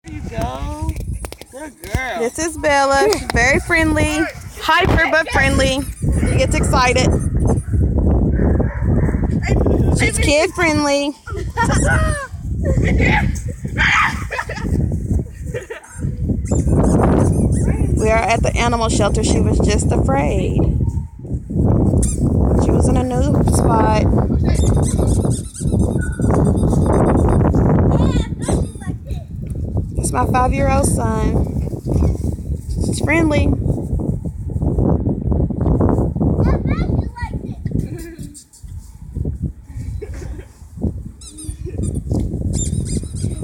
There you go. Good girl. This is Bella. She's very friendly. Hyper but friendly. She gets excited. She's kid friendly. We are at the animal shelter. She was just afraid. She was in a new spot. It's my 5-year-old son. She's friendly.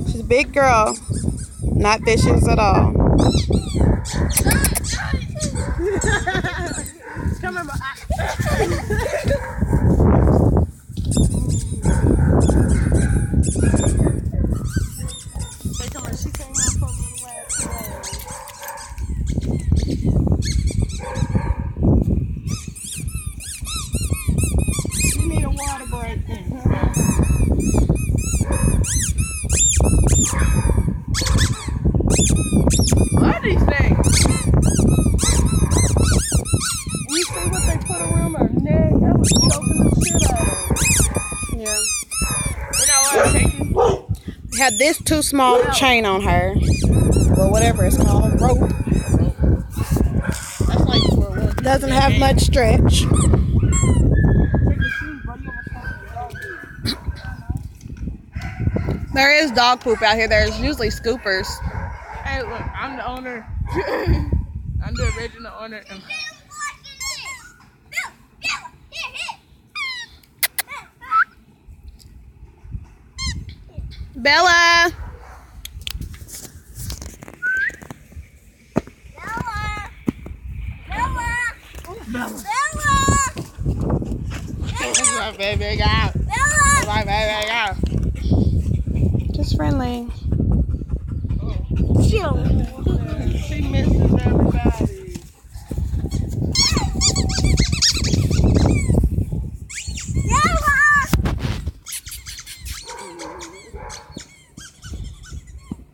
She's a big girl. Not vicious at all. Come on, she came out for a little while today. You need a water break then. What are these things? You see what they put around her neck? That was choking the shit out of her. Yeah. You know what I'm taking? Had this too small chain on her. Well, whatever it's called. Rope. That's like for what? Doesn't have much stretch. There is dog poop out here. There's usually scoopers. Hey, look, I'm the owner. I'm the original owner. Bella. That's my baby girl. That's my baby girl. Just friendly. She misses everybody.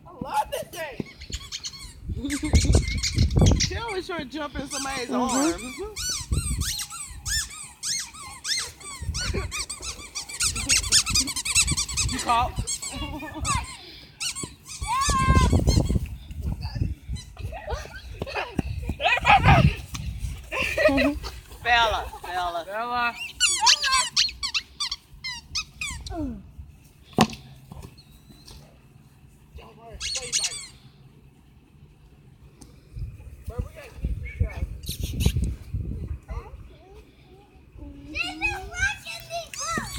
I love this thing. She always trying to jump in somebody's arms. You caught? Bella. Don't worry, stay back. But we gotta keep this guy.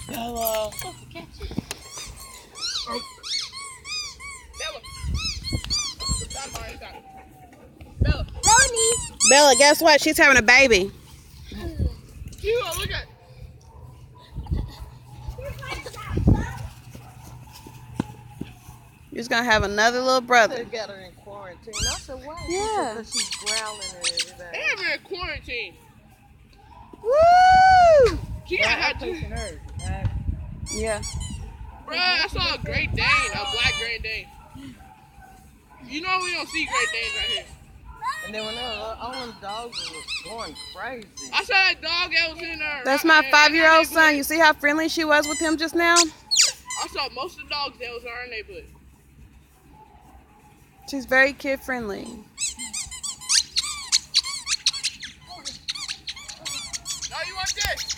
Bella. Oh. Bella. Bella, guess what? She's having a baby. Look at. You're just gonna have another little brother. They got her in quarantine. I said, why? Yeah. Because she's growling and everything. They have her in quarantine. Woo! She got had to. Yeah. Bruh, I saw a Great Dane, a black Great Dane. You know we don't see Great Danes right here. And then when all them dogs was going crazy. I saw that dog that was in there. That's my 5-year-old son. You see how friendly she was with him just now? I saw most of the dogs that was in our neighborhood. She's very kid friendly. No, you want this?